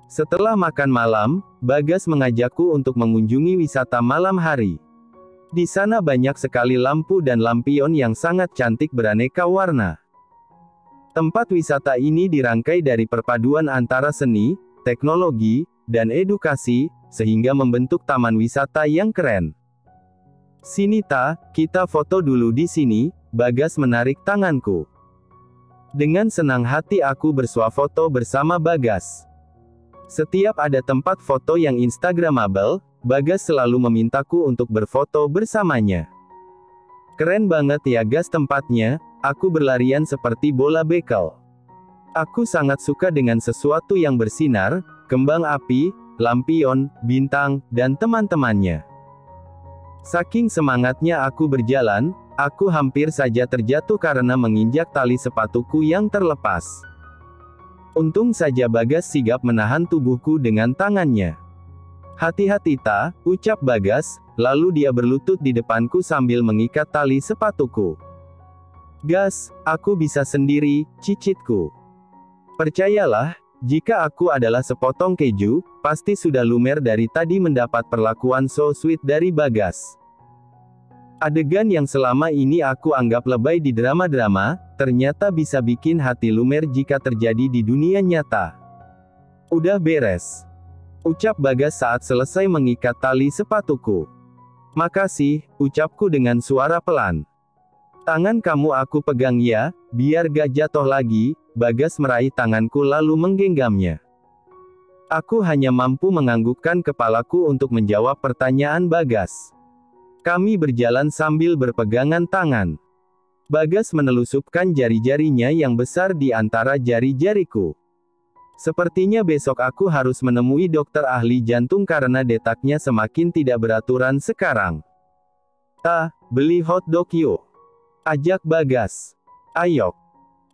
Setelah makan malam, Bagas mengajakku untuk mengunjungi wisata malam hari. Di sana banyak sekali lampu dan lampion yang sangat cantik beraneka warna. Tempat wisata ini dirangkai dari perpaduan antara seni, teknologi, dan edukasi, sehingga membentuk taman wisata yang keren. "Sini Ta, kita foto dulu di sini," Bagas menarik tanganku. Dengan senang hati aku bersuah foto bersama Bagas. Setiap ada tempat foto yang instagramable, Bagas selalu memintaku untuk berfoto bersamanya. "Keren banget ya Gas tempatnya," aku berlarian seperti bola bekel. Aku sangat suka dengan sesuatu yang bersinar, kembang api, lampion, bintang, dan teman-temannya. Saking semangatnya aku berjalan, aku hampir saja terjatuh karena menginjak tali sepatuku yang terlepas. Untung saja Bagas sigap menahan tubuhku dengan tangannya. "Hati-hati Ta," ucap Bagas, lalu dia berlutut di depanku sambil mengikat tali sepatuku. "Gas, aku bisa sendiri," cicitku. "Percayalah, jika aku adalah sepotong keju, pasti sudah lumer dari tadi mendapat perlakuan so sweet dari Bagas." Adegan yang selama ini aku anggap lebay di drama-drama, ternyata bisa bikin hati lumer jika terjadi di dunia nyata. "Udah beres," ucap Bagas saat selesai mengikat tali sepatuku. "Makasih," ucapku dengan suara pelan. "Tangan kamu aku pegang ya, biar gak jatuh lagi." Bagas meraih tanganku lalu menggenggamnya. Aku hanya mampu menganggukkan kepalaku untuk menjawab pertanyaan Bagas. Kami berjalan sambil berpegangan tangan. Bagas menelusupkan jari-jarinya yang besar di antara jari-jariku. "Sepertinya besok aku harus menemui dokter ahli jantung karena detaknya semakin tidak beraturan sekarang." "Ta, beli hotdog yuk," ajak Bagas. "Ayo."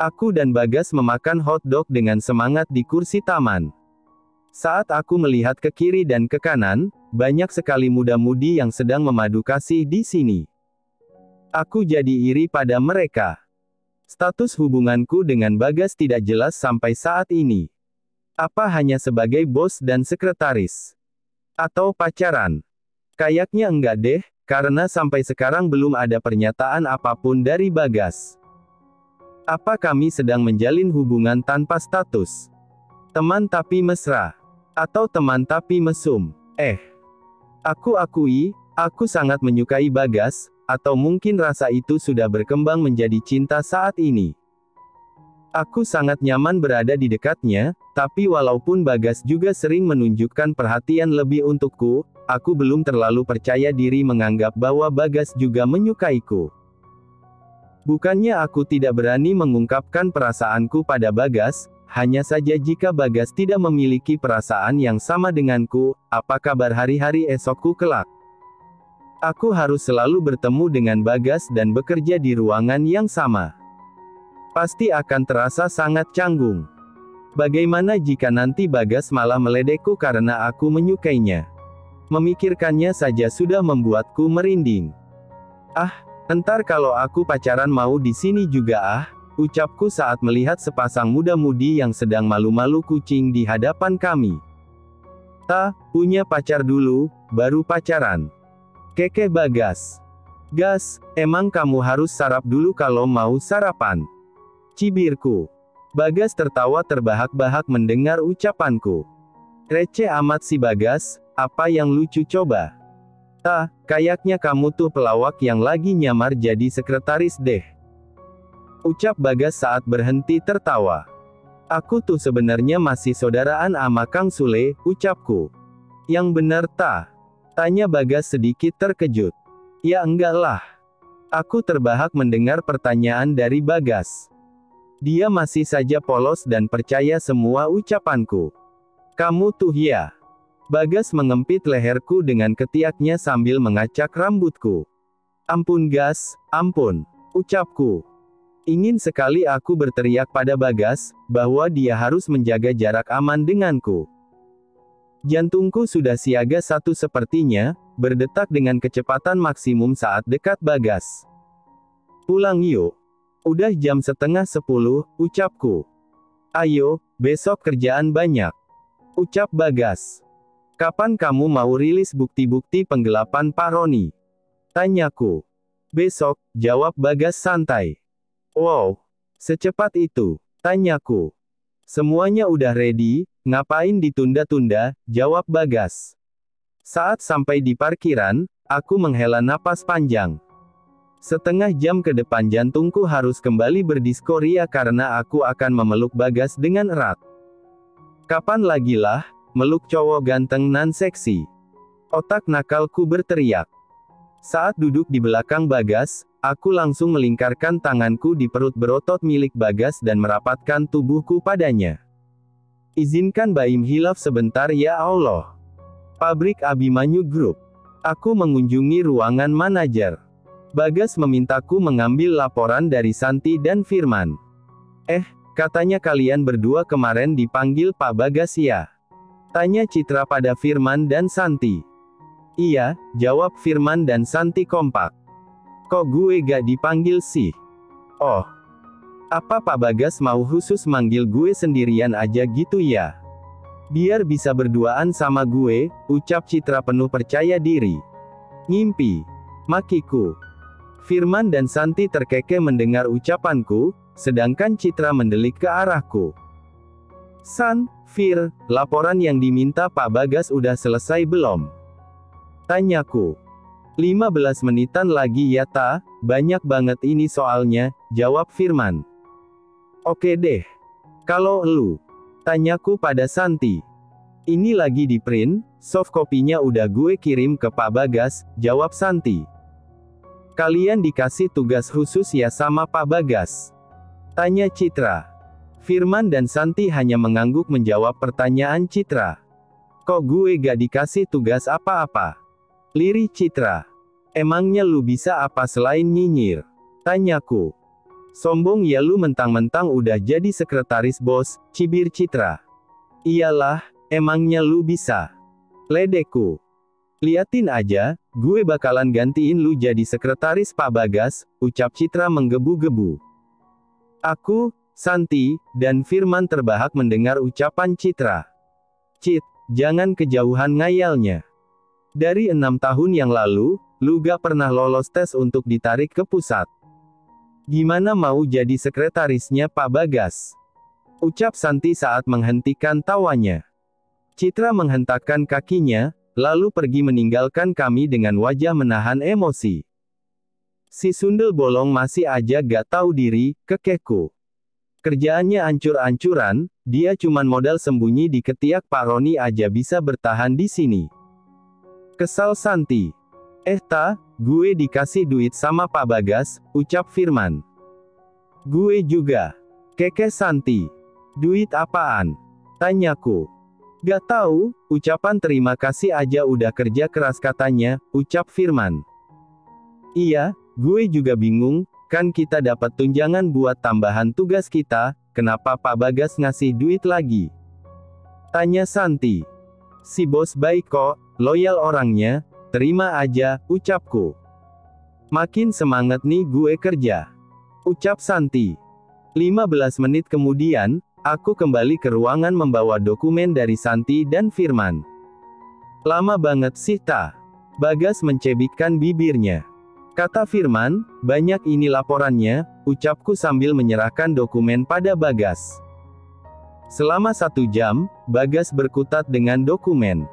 Aku dan Bagas memakan hotdog dengan semangat di kursi taman. Saat aku melihat ke kiri dan ke kanan, banyak sekali muda-mudi yang sedang memadu kasih di sini. Aku jadi iri pada mereka. Status hubunganku dengan Bagas tidak jelas sampai saat ini. Apa hanya sebagai bos dan sekretaris? Atau pacaran? Kayaknya enggak deh, karena sampai sekarang belum ada pernyataan apapun dari Bagas. Apa kami sedang menjalin hubungan tanpa status? Teman tapi mesra? Atau teman tapi mesum? Aku akui, aku sangat menyukai Bagas, atau mungkin rasa itu sudah berkembang menjadi cinta saat ini. Aku sangat nyaman berada di dekatnya, tapi walaupun Bagas juga sering menunjukkan perhatian lebih untukku, aku belum terlalu percaya diri menganggap bahwa Bagas juga menyukaiku. Bukannya aku tidak berani mengungkapkan perasaanku pada Bagas, hanya saja jika Bagas tidak memiliki perasaan yang sama denganku, apa kabar hari-hari esokku kelak? Aku harus selalu bertemu dengan Bagas dan bekerja di ruangan yang sama. Pasti akan terasa sangat canggung. Bagaimana jika nanti Bagas malah meledekku karena aku menyukainya? Memikirkannya saja sudah membuatku merinding. Entar kalau aku pacaran mau di sini juga ucapku saat melihat sepasang muda-mudi yang sedang malu-malu kucing di hadapan kami. "Ta, punya pacar dulu, baru pacaran," kekeh Bagas. "Gas, emang kamu harus sarap dulu kalau mau sarapan?" cibirku. Bagas tertawa terbahak-bahak mendengar ucapanku. "Receh amat si Bagas, apa yang lucu coba? Ta, kayaknya kamu tuh pelawak yang lagi nyamar jadi sekretaris deh," ucap Bagas saat berhenti tertawa. "Aku tuh sebenarnya masih saudaraan ama Kang Sule," ucapku. "Yang bener Ta?" tanya Bagas sedikit terkejut. "Ya enggak lah." Aku terbahak mendengar pertanyaan dari Bagas. Dia masih saja polos dan percaya semua ucapanku. "Kamu tuh ya." Bagas mengempit leherku dengan ketiaknya sambil mengacak rambutku. "Ampun Gas, ampun," ucapku. Ingin sekali aku berteriak pada Bagas, bahwa dia harus menjaga jarak aman denganku. Jantungku sudah siaga satu sepertinya, berdetak dengan kecepatan maksimum saat dekat Bagas. "Pulang yuk. Udah jam 9:30, ucapku. "Ayo, besok kerjaan banyak," Ucap Bagas. Kapan kamu mau rilis bukti-bukti penggelapan Pak Roni? Tanyaku. Besok, jawab Bagas santai. Wow, secepat itu? Tanyaku. Semuanya udah ready, ngapain ditunda-tunda, jawab Bagas. Saat sampai di parkiran, aku menghela napas panjang. Setengah jam ke depan jantungku harus kembali berdiskoria karena aku akan memeluk Bagas dengan erat. Kapan lagi lah, meluk cowok ganteng nan seksi? Otak nakalku berteriak. Saat duduk di belakang Bagas, aku langsung melingkarkan tanganku di perut berotot milik Bagas dan merapatkan tubuhku padanya. Izinkan Baim hilaf sebentar ya Allah. Pabrik Abimanyu Group. Aku mengunjungi ruangan manajer. Bagas memintaku mengambil laporan dari Santi dan Firman. Katanya kalian berdua kemarin dipanggil Pak Bagas ya? Tanya Citra pada Firman dan Santi. Iya, jawab Firman dan Santi kompak. Kok gue gak dipanggil sih? Oh, apa Pak Bagas mau khusus manggil gue sendirian aja gitu ya? Biar bisa berduaan sama gue, ucap Citra penuh percaya diri. Ngimpi, makiku. Firman dan Santi terkekeh mendengar ucapanku, sedangkan Citra mendelik ke arahku. San, Fir, laporan yang diminta Pak Bagas udah selesai belum? Tanyaku. 15 menitan lagi ya ta, banyak banget ini soalnya, jawab Firman. Oke deh. Kalau elu? Tanyaku pada Santi. Ini lagi di print, soft copy-nya udah gue kirim ke Pak Bagas, jawab Santi. Kalian dikasih tugas khusus ya sama Pak Bagas? Tanya Citra. Firman dan Santi hanya mengangguk menjawab pertanyaan Citra. Kok gue gak dikasih tugas apa-apa? Lirih Citra. Emangnya lu bisa apa selain nyinyir? Tanyaku. Sombong ya lu mentang-mentang udah jadi sekretaris bos, cibir Citra. Iyalah, emangnya lu bisa? Ledekku. Liatin aja, gue bakalan gantiin lu jadi sekretaris Pak Bagas, ucap Citra menggebu-gebu. Aku, Santi, dan Firman terbahak mendengar ucapan Citra. Cit, jangan kejauhan ngayalnya. Dari 6 tahun yang lalu, lu gak pernah lolos tes untuk ditarik ke pusat. Gimana mau jadi sekretarisnya Pak Bagas? Ucap Santi saat menghentikan tawanya. Citra menghentakkan kakinya, lalu pergi meninggalkan kami dengan wajah menahan emosi. Si sundel bolong masih aja gak tahu diri, kekehku. Kerjaannya ancur-ancuran, dia cuman modal sembunyi di ketiak Pak Roni aja bisa bertahan di sini. Kesal Santi. Gue dikasih duit sama Pak Bagas, ucap Firman. Gue juga. Kekeh Santi. Duit apaan? Tanyaku. Gak tahu, ucapan terima kasih aja udah kerja keras katanya, ucap Firman. Iya, gue juga bingung, kan kita dapat tunjangan buat tambahan tugas kita, kenapa Pak Bagas ngasih duit lagi? Tanya Santi. Si bos baik kok, loyal orangnya, terima aja, ucapku. Makin semangat nih gue kerja. Ucap Santi. 15 menit kemudian, aku kembali ke ruangan membawa dokumen dari Santi dan Firman. Lama banget sih ta? Bagas mencebikkan bibirnya. Kata Firman, banyak ini laporannya, ucapku sambil menyerahkan dokumen pada Bagas. Selama 1 jam, Bagas berkutat dengan dokumen.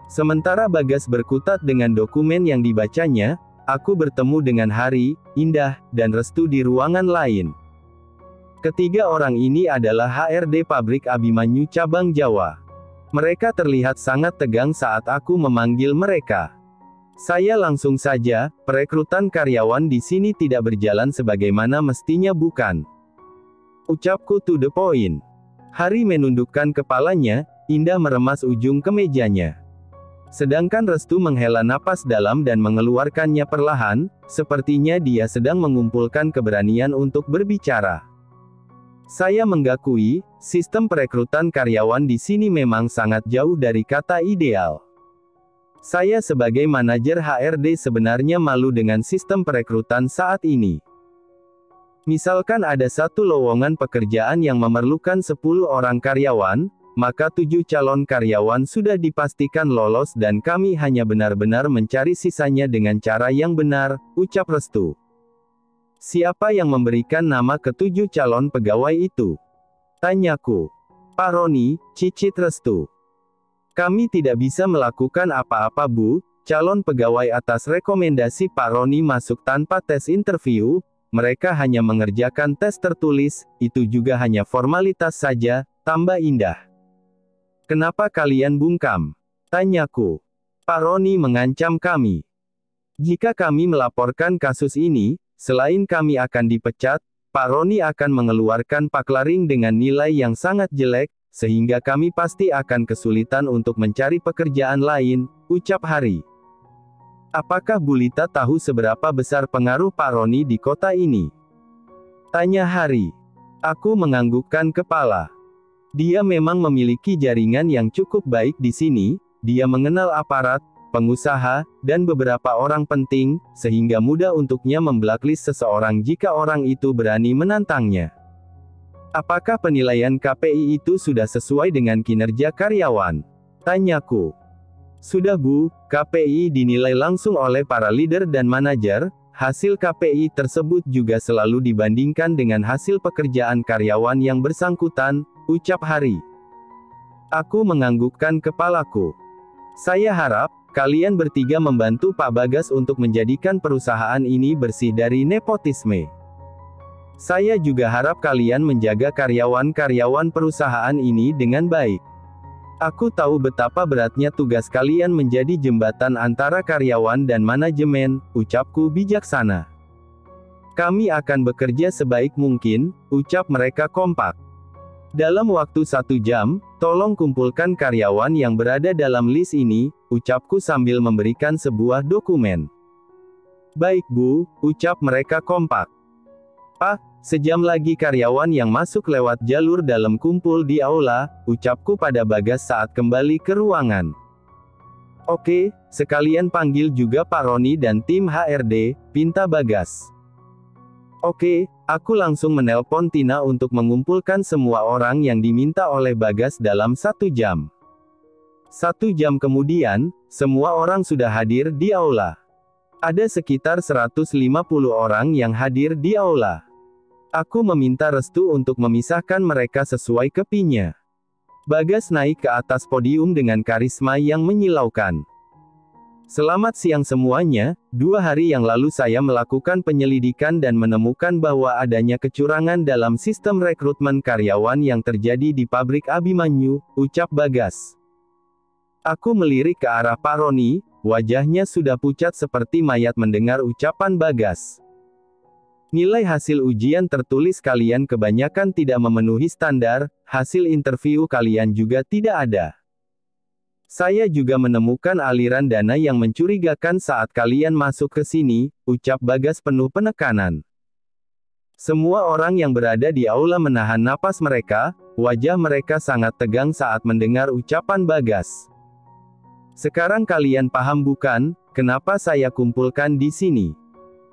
Sementara Bagas berkutat dengan dokumen yang dibacanya, aku bertemu dengan Hari, Indah, dan Restu di ruangan lain. Ketiga orang ini adalah HRD Pabrik Abimanyu Cabang Jawa. Mereka terlihat sangat tegang saat aku memanggil mereka. Saya langsung saja, perekrutan karyawan di sini tidak berjalan sebagaimana mestinya bukan? Ucapku to the point. Hari menundukkan kepalanya, Indah meremas ujung kemejanya. Sedangkan Restu menghela napas dalam dan mengeluarkannya perlahan, sepertinya dia sedang mengumpulkan keberanian untuk berbicara. Saya mengakui, sistem perekrutan karyawan di sini memang sangat jauh dari kata ideal. Saya sebagai manajer HRD sebenarnya malu dengan sistem perekrutan saat ini. Misalkan ada satu lowongan pekerjaan yang memerlukan 10 orang karyawan, maka 7 calon karyawan sudah dipastikan lolos dan kami hanya benar-benar mencari sisanya dengan cara yang benar, ucap Restu. Siapa yang memberikan nama ke-7 calon pegawai itu? Tanyaku. Pak Roni, cicit Restu. Kami tidak bisa melakukan apa-apa Bu, calon pegawai atas rekomendasi Pak Roni masuk tanpa tes interview, mereka hanya mengerjakan tes tertulis, itu juga hanya formalitas saja, tambah Indah. Kenapa kalian bungkam? Tanyaku. Pak Roni mengancam kami. Jika kami melaporkan kasus ini, selain kami akan dipecat, Pak Roni akan mengeluarkan paklaring dengan nilai yang sangat jelek, sehingga kami pasti akan kesulitan untuk mencari pekerjaan lain, ucap Hari. Apakah Bu Lita tahu seberapa besar pengaruh Pak Roni di kota ini? Tanya Hari. Aku menganggukkan kepala. Dia memang memiliki jaringan yang cukup baik di sini, dia mengenal aparat, pengusaha, dan beberapa orang penting, sehingga mudah untuknya memblacklist seseorang jika orang itu berani menantangnya. Apakah penilaian KPI itu sudah sesuai dengan kinerja karyawan? Tanyaku. Sudah Bu, KPI dinilai langsung oleh para leader dan manajer, hasil KPI tersebut juga selalu dibandingkan dengan hasil pekerjaan karyawan yang bersangkutan, ucap Hari. Aku menganggukkan kepalaku. Saya harap, kalian bertiga membantu Pak Bagas untuk menjadikan perusahaan ini bersih dari nepotisme. Saya juga harap kalian menjaga karyawan-karyawan perusahaan ini dengan baik. Aku tahu betapa beratnya tugas kalian menjadi jembatan antara karyawan dan manajemen, ucapku bijaksana. Kami akan bekerja sebaik mungkin, ucap mereka kompak. Dalam waktu 1 jam, tolong kumpulkan karyawan yang berada dalam list ini, ucapku sambil memberikan sebuah dokumen. Baik Bu, ucap mereka kompak. Pak, sejam lagi karyawan yang masuk lewat jalur dalam kumpul di aula, ucapku pada Bagas saat kembali ke ruangan. Oke, sekalian panggil juga Pak Roni dan tim HRD, pinta Bagas. Oke, aku langsung menelpon Tina untuk mengumpulkan semua orang yang diminta oleh Bagas dalam 1 jam. 1 jam kemudian, semua orang sudah hadir di aula. Ada sekitar 150 orang yang hadir di aula. Aku meminta Restu untuk memisahkan mereka sesuai kepinya. Bagas naik ke atas podium dengan karisma yang menyilaukan. Selamat siang semuanya, 2 hari yang lalu saya melakukan penyelidikan dan menemukan bahwa adanya kecurangan dalam sistem rekrutmen karyawan yang terjadi di pabrik Abimanyu, ucap Bagas. Aku melirik ke arah Pak Roni, wajahnya sudah pucat seperti mayat mendengar ucapan Bagas. Nilai hasil ujian tertulis kalian kebanyakan tidak memenuhi standar, hasil interview kalian juga tidak ada. Saya juga menemukan aliran dana yang mencurigakan saat kalian masuk ke sini, ucap Bagas penuh penekanan. Semua orang yang berada di aula menahan napas mereka, wajah mereka sangat tegang saat mendengar ucapan Bagas. Sekarang kalian paham bukan, kenapa saya kumpulkan di sini?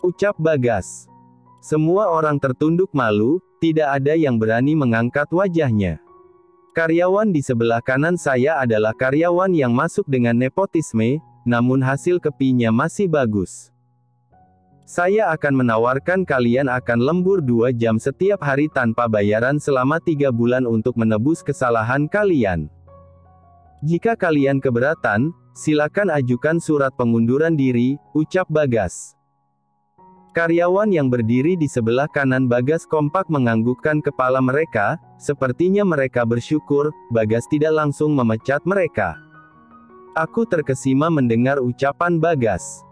Ucap Bagas. Semua orang tertunduk malu, tidak ada yang berani mengangkat wajahnya. Karyawan di sebelah kanan saya adalah karyawan yang masuk dengan nepotisme, namun hasil kepinya masih bagus. Saya akan menawarkan kalian akan lembur 2 jam setiap hari tanpa bayaran selama 3 bulan untuk menebus kesalahan kalian. Jika kalian keberatan, silakan ajukan surat pengunduran diri, ucap Bagas. Karyawan yang berdiri di sebelah kanan Bagas kompak menganggukkan kepala mereka, sepertinya mereka bersyukur, Bagas tidak langsung memecat mereka. Aku terkesima mendengar ucapan Bagas.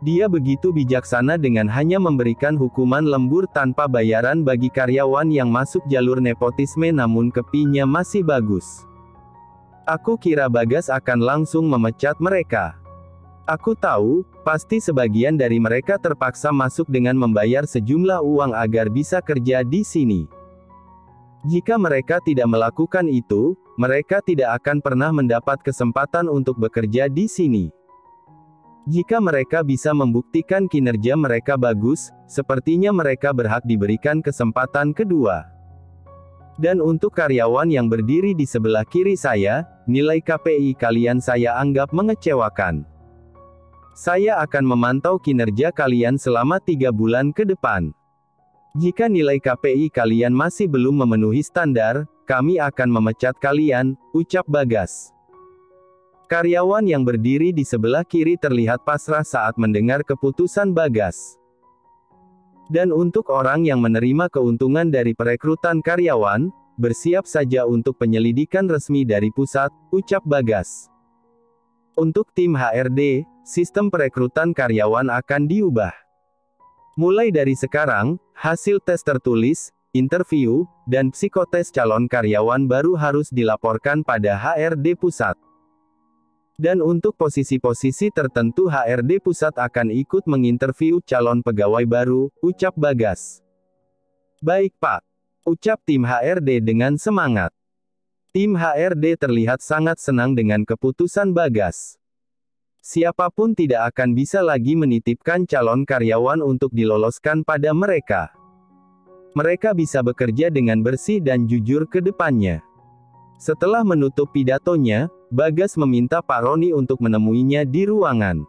Dia begitu bijaksana dengan hanya memberikan hukuman lembur tanpa bayaran bagi karyawan yang masuk jalur nepotisme namun kepinya masih bagus. Aku kira Bagas akan langsung memecat mereka. Aku tahu, pasti sebagian dari mereka terpaksa masuk dengan membayar sejumlah uang agar bisa kerja di sini. Jika mereka tidak melakukan itu, mereka tidak akan pernah mendapat kesempatan untuk bekerja di sini. Jika mereka bisa membuktikan kinerja mereka bagus, sepertinya mereka berhak diberikan kesempatan kedua. Dan untuk karyawan yang berdiri di sebelah kiri saya, nilai KPI kalian saya anggap mengecewakan. Saya akan memantau kinerja kalian selama 3 bulan ke depan. Jika nilai KPI kalian masih belum memenuhi standar, kami akan memecat kalian, ucap Bagas. Karyawan yang berdiri di sebelah kiri terlihat pasrah saat mendengar keputusan Bagas. Dan untuk orang yang menerima keuntungan dari perekrutan karyawan, bersiap saja untuk penyelidikan resmi dari pusat, ucap Bagas. Untuk tim HRD, sistem perekrutan karyawan akan diubah. Mulai dari sekarang, hasil tes tertulis, interview, dan psikotes calon karyawan baru harus dilaporkan pada HRD pusat. Dan untuk posisi-posisi tertentu HRD pusat akan ikut menginterview calon pegawai baru, ucap Bagas. Baik Pak, ucap tim HRD dengan semangat. Tim HRD terlihat sangat senang dengan keputusan Bagas. Siapapun tidak akan bisa lagi menitipkan calon karyawan untuk diloloskan pada mereka. Mereka bisa bekerja dengan bersih dan jujur ke depannya. Setelah menutup pidatonya, Bagas meminta Pak Roni untuk menemuinya di ruangan.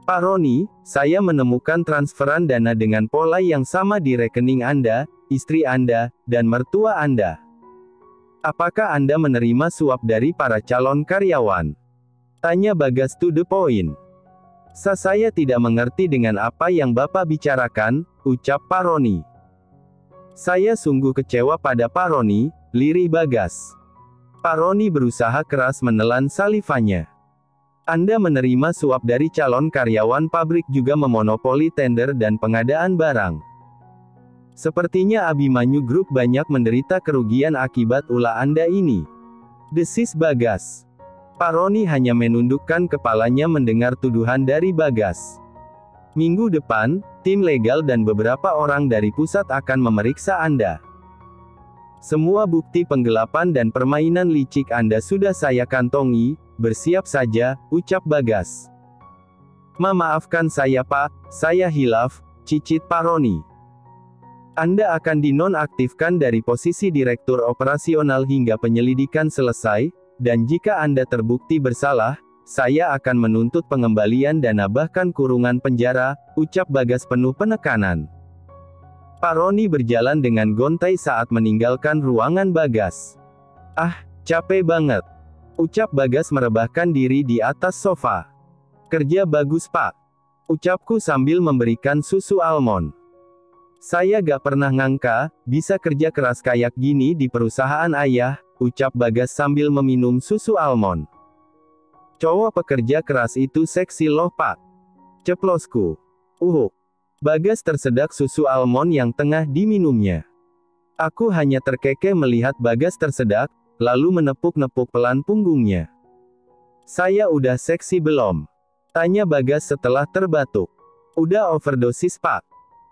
Pak Roni, saya menemukan transferan dana dengan pola yang sama di rekening Anda, istri Anda, dan mertua Anda. Apakah Anda menerima suap dari para calon karyawan? Tanya Bagas to the point. Saya tidak mengerti dengan apa yang Bapak bicarakan, ucap Pak Roni. Saya sungguh kecewa pada Pak Roni, lirih Bagas. Pak Roni berusaha keras menelan salivanya. Anda menerima suap dari calon karyawan pabrik juga memonopoli tender dan pengadaan barang. Sepertinya Abimanyu Group banyak menderita kerugian akibat ulah Anda ini. Desis Bagas. Pak Roni hanya menundukkan kepalanya mendengar tuduhan dari Bagas. Minggu depan, tim legal dan beberapa orang dari pusat akan memeriksa Anda. Semua bukti penggelapan dan permainan licik Anda sudah saya kantongi, bersiap saja, ucap Bagas. Maafkan saya Pak, saya hilaf, cicit Pak Roni. Anda akan dinonaktifkan dari posisi direktur operasional hingga penyelidikan selesai, dan jika Anda terbukti bersalah, saya akan menuntut pengembalian dana bahkan kurungan penjara, ucap Bagas penuh penekanan. Pak Roni berjalan dengan gontai saat meninggalkan ruangan Bagas. Ah, capek banget, ucap Bagas merebahkan diri di atas sofa. Kerja bagus Pak, ucapku sambil memberikan susu almond. Saya gak pernah ngangka, bisa kerja keras kayak gini di perusahaan ayah, ucap Bagas sambil meminum susu almond. Cowok pekerja keras itu seksi loh Pak, ceplosku. Bagas tersedak susu almond yang tengah diminumnya. Aku hanya terkekeh melihat Bagas tersedak, lalu menepuk-nepuk pelan punggungnya. Saya udah seksi belum? Tanya Bagas setelah terbatuk. Udah overdosis Pak.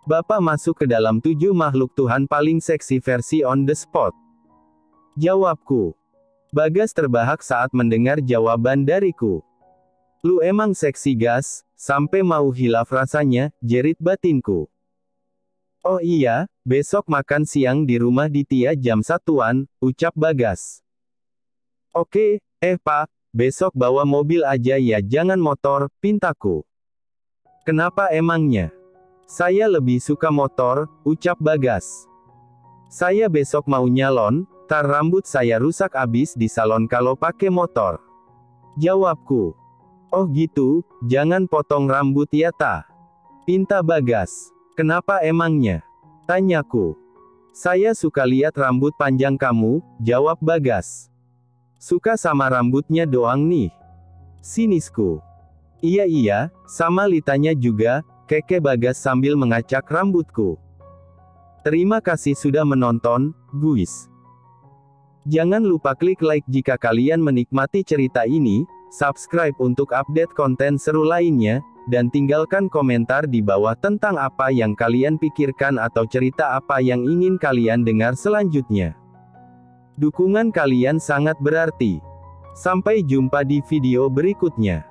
Bapak masuk ke dalam 7 makhluk Tuhan paling seksi versi on the spot. Jawabku. Bagas terbahak saat mendengar jawaban dariku. Lu emang seksi gas, sampai mau hilaf rasanya, jerit batinku. Oh iya, besok makan siang di rumah Ditya jam 1-an, ucap Bagas. Oke, Pak, besok bawa mobil aja ya jangan motor, pintaku. Kenapa emangnya? Saya lebih suka motor, ucap Bagas. Saya besok mau nyalon, tar rambut saya rusak abis di salon kalau pakai motor. Jawabku. Oh gitu, jangan potong rambut ya ta? Pinta Bagas. Kenapa emangnya? Tanyaku. Saya suka lihat rambut panjang kamu, jawab Bagas. Suka sama rambutnya doang nih. Sinisku. Iya, sama litanya juga, keke Bagas sambil mengacak rambutku. Terima kasih sudah menonton, guys. Jangan lupa klik like jika kalian menikmati cerita ini, subscribe untuk update konten seru lainnya, dan tinggalkan komentar di bawah tentang apa yang kalian pikirkan atau cerita apa yang ingin kalian dengar selanjutnya. Dukungan kalian sangat berarti. Sampai jumpa di video berikutnya.